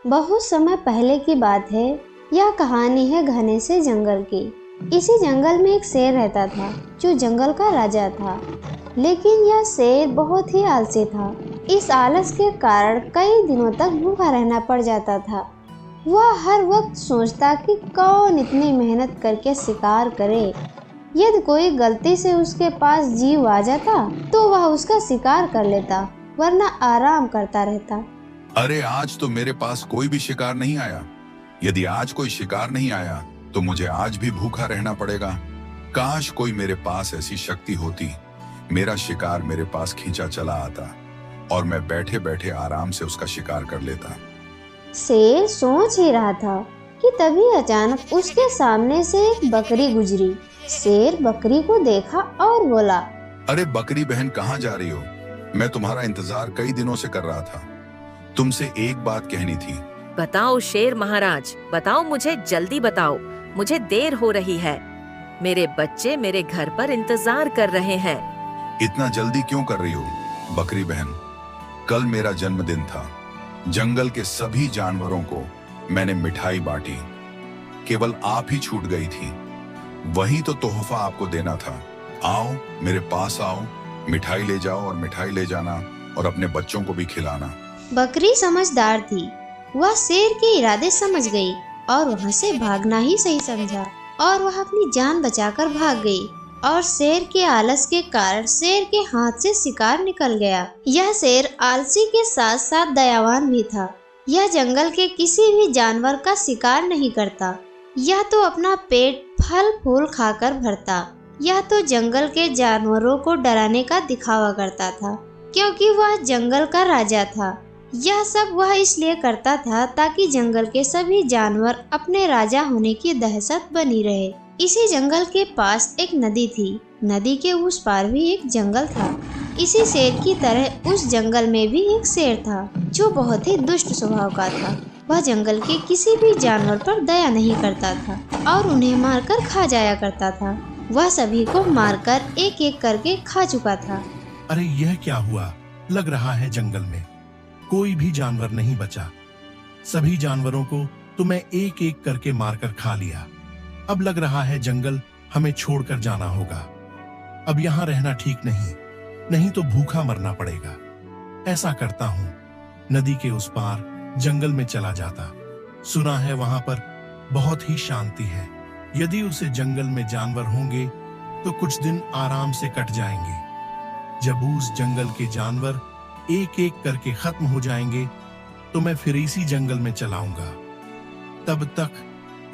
बहुत समय पहले की बात है। यह कहानी है घने से जंगल की। इसी जंगल में एक शेर रहता था जो जंगल का राजा था। लेकिन यह शेर बहुत ही आलसी था। इस आलस के कारण कई दिनों तक भूखा रहना पड़ जाता था। वह हर वक्त सोचता कि कौन इतनी मेहनत करके शिकार करे। यदि कोई गलती से उसके पास जीव आ जाता तो वह उसका शिकार कर लेता, वरना आराम करता रहता। अरे आज तो मेरे पास कोई भी शिकार नहीं आया। यदि आज कोई शिकार नहीं आया तो मुझे आज भी भूखा रहना पड़ेगा। काश कोई मेरे पास ऐसी शक्ति होती, मेरा शिकार मेरे पास खींचा चला आता और मैं बैठे बैठे आराम से उसका शिकार कर लेता। शेर सोच ही रहा था कि तभी अचानक उसके सामने से एक बकरी गुजरी। शेर बकरी को देखा और बोला, अरे बकरी बहन, कहाँ जा रही हो? मैं तुम्हारा इंतजार कई दिनों से कर रहा था। तुमसे एक बात कहनी थी। बताओ शेर महाराज, बताओ, मुझे जल्दी बताओ, मुझे देर हो रही है। मेरे बच्चे मेरे घर पर इंतजार कर रहे हैं। इतना जल्दी क्यों कर रही हो बकरी बहन? कल मेरा जन्मदिन था। जंगल के सभी जानवरों को मैंने मिठाई बांटी, केवल आप ही छूट गई थी। वही तो तोहफा आपको देना था। आओ मेरे पास आओ, मिठाई ले जाओ और मिठाई ले जाना और अपने बच्चों को भी खिलाना। बकरी समझदार थी। वह शेर के इरादे समझ गई और वहां से भागना ही सही समझा और वह अपनी जान बचाकर भाग गई। और शेर के आलस के कारण शेर के हाथ से शिकार निकल गया। यह शेर आलसी के साथ साथ दयावान भी था। यह जंगल के किसी भी जानवर का शिकार नहीं करता। यह तो अपना पेट फल फूल खाकर भरता। यह तो जंगल के जानवरों को डराने का दिखावा करता था, क्योंकि वह जंगल का राजा था। यह सब वह इसलिए करता था ताकि जंगल के सभी जानवर अपने राजा होने की दहशत बनी रहे। इसी जंगल के पास एक नदी थी। नदी के उस पार भी एक जंगल था। इसी शेर की तरह उस जंगल में भी एक शेर था जो बहुत ही दुष्ट स्वभाव का था। वह जंगल के किसी भी जानवर पर दया नहीं करता था और उन्हें मारकर खा जाया करता था। वह सभी को मारकर एक एक करके खा चुका था। अरे यह क्या हुआ? लग रहा है जंगल में कोई भी जानवर नहीं बचा। सभी जानवरों को तो मैं एक एक करके मारकर खा लिया। अब लग रहा है जंगल हमें छोड़कर जाना होगा। अब यहाँ रहना ठीक नहीं तो भूखा मरना पड़ेगा। ऐसा करता हूँ, नदी के उस पार जंगल में चला जाता। सुना है वहां पर बहुत ही शांति है। यदि उसे जंगल में जानवर होंगे तो कुछ दिन आराम से कट जाएंगे। जब उस जंगल के जानवर एक एक करके खत्म हो जाएंगे तो मैं फिर इसी जंगल में चलाऊंगा। तब तक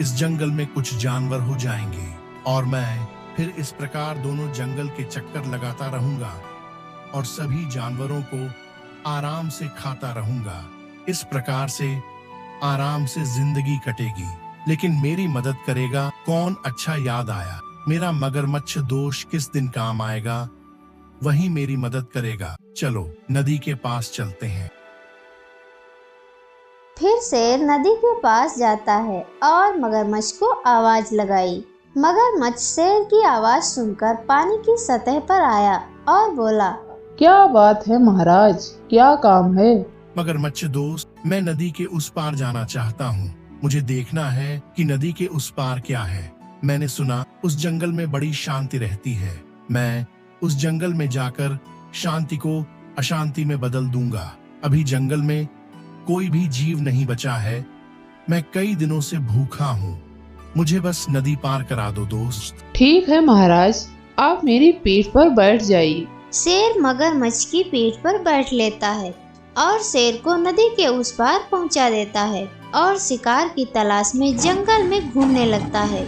इस जंगल में कुछ जानवर हो जाएंगे और मैं फिर इस प्रकार दोनों जंगल के चक्कर लगाता रहूंगा और सभी जानवरों को आराम से खाता रहूंगा। इस प्रकार से आराम से जिंदगी कटेगी। लेकिन मेरी मदद करेगा कौन? अच्छा याद आया, मेरा मगरमच्छ दोस्त किस दिन काम आएगा, वही मेरी मदद करेगा। चलो नदी के पास चलते हैं। फिर शेर नदी के पास जाता है और मगरमच्छ को आवाज लगाई। मगरमच्छ शेर की आवाज सुनकर पानी की सतह पर आया और बोला, क्या बात है महाराज, क्या काम है? मगरमच्छ दोस्त, मैं नदी के उस पार जाना चाहता हूँ। मुझे देखना है कि नदी के उस पार क्या है। मैंने सुना उस जंगल में बड़ी शांति रहती है। मैं उस जंगल में जाकर शांति को अशांति में बदल दूंगा। अभी जंगल में कोई भी जीव नहीं बचा है। मैं कई दिनों से भूखा हूँ। मुझे बस नदी पार करा दो दोस्त। ठीक है महाराज, आप मेरी पीठ पर बैठ जाइए। शेर मगरमच्छ की पीठ पर बैठ लेता है और शेर को नदी के उस पार पहुंचा देता है और शिकार की तलाश में जंगल में घूमने लगता है।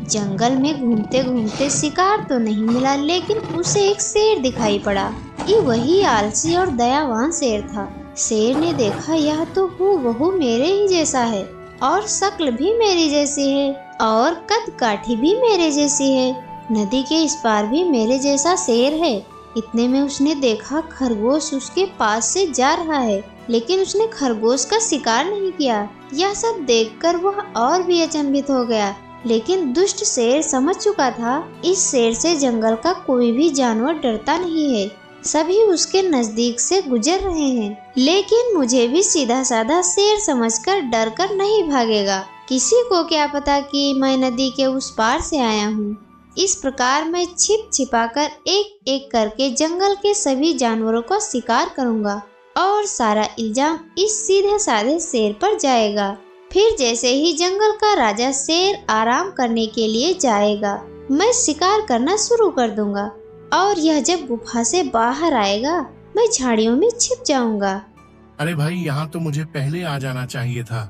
जंगल में घूमते घूमते शिकार तो नहीं मिला, लेकिन उसे एक शेर दिखाई पड़ा। ये वही आलसी और दयावान शेर था। शेर ने देखा, यह तो हूबहू मेरे ही जैसा है और शक्ल भी मेरी जैसी है और कद काठी भी मेरे जैसी है। नदी के इस पार भी मेरे जैसा शेर है। इतने में उसने देखा खरगोश उसके पास से जा रहा है, लेकिन उसने खरगोश का शिकार नहीं किया। यह सब देखकर वह और भी अचंभित हो गया। लेकिन दुष्ट शेर समझ चुका था, इस शेर से जंगल का कोई भी जानवर डरता नहीं है। सभी उसके नजदीक से गुजर रहे हैं, लेकिन मुझे भी सीधा साधा शेर समझकर डर कर नहीं भागेगा। किसी को क्या पता कि मैं नदी के उस पार से आया हूँ। इस प्रकार मैं छिप छिपाकर एक एक करके जंगल के सभी जानवरों का शिकार करूँगा और सारा इल्जाम इस सीधे साधे शेर पर जाएगा। फिर जैसे ही जंगल का राजा शेर आराम करने के लिए जाएगा, मैं शिकार करना शुरू कर दूंगा और यह जब गुफा से बाहर आएगा, मैं झाड़ियों में छिप जाऊंगा। अरे भाई, यहाँ तो मुझे पहले आ जाना चाहिए था।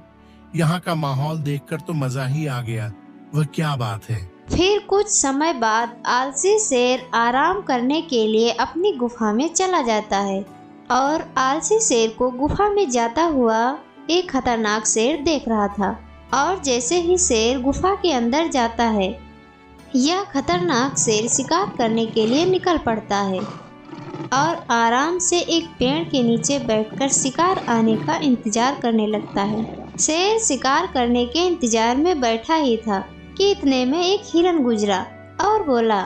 यहाँ का माहौल देखकर तो मजा ही आ गया। वह क्या बात है। फिर कुछ समय बाद आलसी शेर आराम करने के लिए अपनी गुफा में चला जाता है और आलसी शेर को गुफा में जाता हुआ एक खतरनाक शेर देख रहा था। और जैसे ही शेर गुफा के अंदर जाता है, यह खतरनाक शेर शिकार करने के लिए निकल पड़ता है और आराम से एक पेड़ के नीचे बैठकर शिकार आने का इंतजार करने लगता है। शेर शिकार करने के इंतजार में बैठा ही था कि इतने में एक हिरन गुजरा और बोला,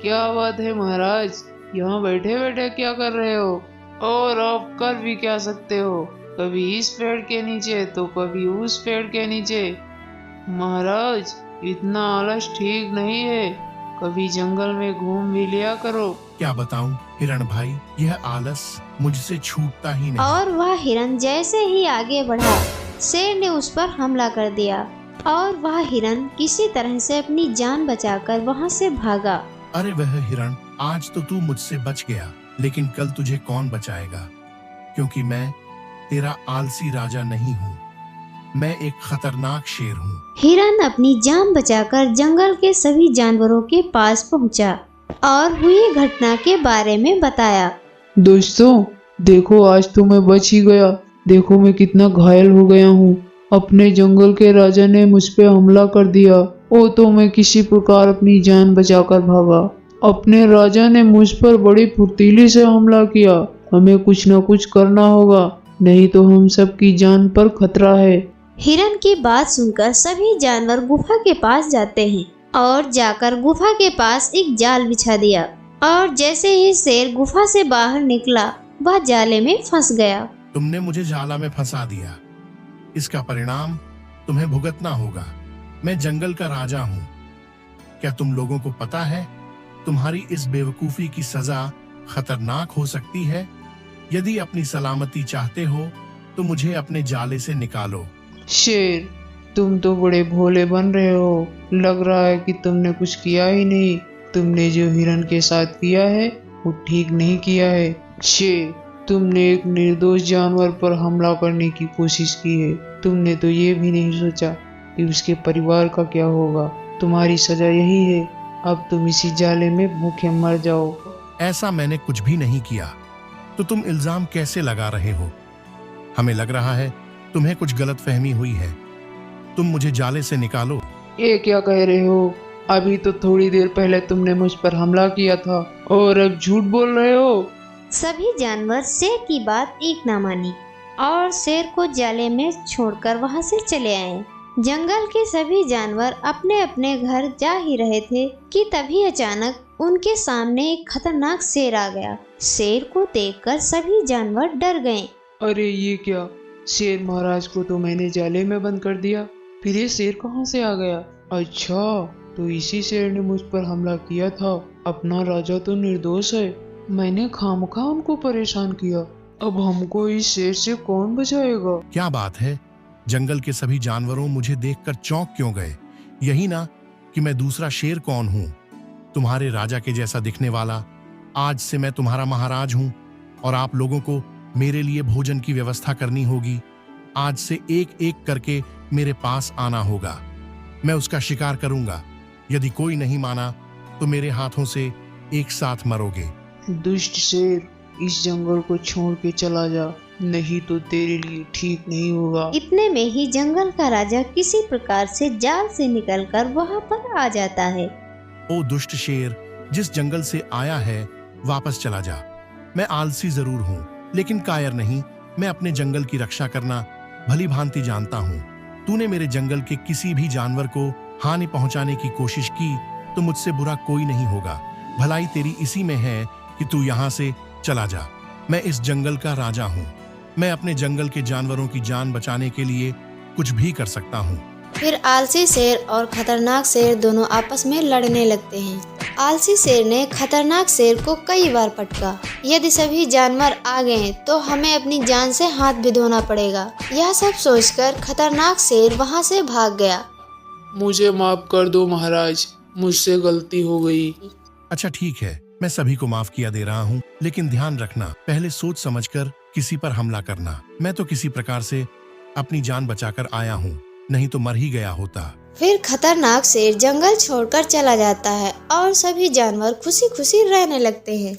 क्या बात है महाराज, यहाँ बैठे बैठे क्या कर रहे हो? और आप कर भी क्या सकते हो, कभी इस पेड़ के नीचे तो कभी उस पेड़ के नीचे। महाराज, इतना आलस ठीक नहीं है, कभी जंगल में घूम भी लिया करो। क्या बताऊं हिरण भाई, यह आलस मुझसे छूटता ही नहीं। और वह हिरन जैसे ही आगे बढ़ा, शेर ने उस पर हमला कर दिया और वह हिरन किसी तरह से अपनी जान बचाकर वहां से भागा। अरे वह हिरण, आज तो तू मुझसे बच गया, लेकिन कल तुझे कौन बचाएगा? क्योंकि मैं तेरा आलसी राजा नहीं हूँ, मैं एक खतरनाक शेर हूँ। हिरन अपनी जान बचाकर जंगल के सभी जानवरों के पास पहुंचा और हुई घटना के बारे में बताया। दोस्तों देखो, आज तो मैं बच ही गया। देखो मैं कितना घायल हो गया हूँ। अपने जंगल के राजा ने मुझ पे हमला कर दिया, ओ तो मैं किसी प्रकार अपनी जान बचाकर भागा। अपने राजा ने मुझ पर बड़ी फुर्तीली से हमला किया। हमें कुछ न कुछ करना होगा, नहीं तो हम सब की जान पर खतरा है। हिरन की बात सुनकर सभी जानवर गुफा के पास जाते हैं और जाकर गुफा के पास एक जाल बिछा दिया और जैसे ही शेर गुफा से बाहर निकला, वह जाले में फंस गया। तुमने मुझे जाला में फंसा दिया, इसका परिणाम तुम्हें भुगतना होगा। मैं जंगल का राजा हूँ। क्या तुम लोगों को पता है, तुम्हारी इस बेवकूफी की सजा खतरनाक हो सकती है। यदि अपनी सलामती चाहते हो तो मुझे अपने जाले से निकालो। शेर, तुम तो बड़े भोले बन रहे हो। लग रहा है कि तुमने कुछ किया ही नहीं। तुमने जो हिरन के साथ किया है वो ठीक नहीं किया है। शेर, तुमने एक निर्दोष जानवर पर हमला करने की कोशिश की है। तुमने तो ये भी नहीं सोचा कि उसके परिवार का क्या होगा। तुम्हारी सजा यही है, अब तुम इसी जाले में भूखे मर जाओ। ऐसा मैंने कुछ भी नहीं किया, तो तुम इल्जाम कैसे लगा रहे हो? हमें लग रहा है तुम्हें कुछ गलतफहमी हुई है। तुम मुझे जाले से निकालो। ये क्या कह रहे हो? अभी तो थोड़ी देर पहले तुमने मुझ पर हमला किया था और अब झूठ बोल रहे हो। सभी जानवर शेर की बात एक ना मानी और शेर को जाले में छोड़कर वहां से चले आए। जंगल के सभी जानवर अपने अपने घर जा ही रहे थे कि तभी अचानक उनके सामने एक खतरनाक शेर आ गया। शेर को देखकर सभी जानवर डर गए। अरे ये क्या, शेर महाराज को तो मैंने जाले में बंद कर दिया, फिर ये शेर कहाँ से आ गया? अच्छा, तो इसी शेर ने मुझ पर हमला किया था। अपना राजा तो निर्दोष है, मैंने खामखा उनको परेशान किया। अब हमको इस शेर से कौन बचाएगा? क्या बात है, जंगल के सभी जानवरों मुझे देखकर चौंक क्यों गए? यही ना कि मैं दूसरा शेर कौन हूँ, तुम्हारे राजा के जैसा दिखने वाला। आज से मैं तुम्हारा महाराज हूँ और आप लोगों को मेरे लिए भोजन की व्यवस्था करनी होगी। आज से एक एक करके मेरे पास आना होगा, मैं उसका शिकार करूंगा। यदि कोई नहीं माना तो मेरे हाथों से एक साथ मरोगे। दुष्ट शेर, इस जंगल को छोड़ के चला जा, नहीं तो तेरे लिए ठीक नहीं होगा। इतने में ही जंगल का राजा किसी प्रकार से जाल से निकलकर वहां पर आ जाता है। ओ दुष्ट शेर, जिस जंगल से आया है वापस चला जा। मैं आलसी जरूर हूँ लेकिन कायर नहीं। मैं अपने जंगल की रक्षा करना भली भांति जानता हूँ। तूने मेरे जंगल के किसी भी जानवर को हानि पहुंचाने की कोशिश की तो मुझसे बुरा कोई नहीं होगा। भलाई तेरी इसी में है कि तू यहाँ से चला जा, मैं इस जंगल का राजा हूँ। मैं अपने जंगल के जानवरों की जान बचाने के लिए कुछ भी कर सकता हूँ। फिर आलसी शेर और खतरनाक शेर दोनों आपस में लड़ने लगते हैं। आलसी शेर ने खतरनाक शेर को कई बार पटका। यदि सभी जानवर आ गए तो हमें अपनी जान से हाथ भी धोना पड़ेगा। यह सब सोचकर खतरनाक शेर वहाँ से भाग गया। मुझे माफ कर दो महाराज, मुझसे गलती हो गई। अच्छा ठीक है, मैं सभी को माफ किया दे रहा हूँ, लेकिन ध्यान रखना, पहले सोच समझकर किसी पर हमला करना। मैं तो किसी प्रकार से अपनी जान बचाकर आया हूँ, नहीं तो मर ही गया होता। फिर खतरनाक शेर जंगल छोड़कर चला जाता है और सभी जानवर खुशी खुशी रहने लगते हैं।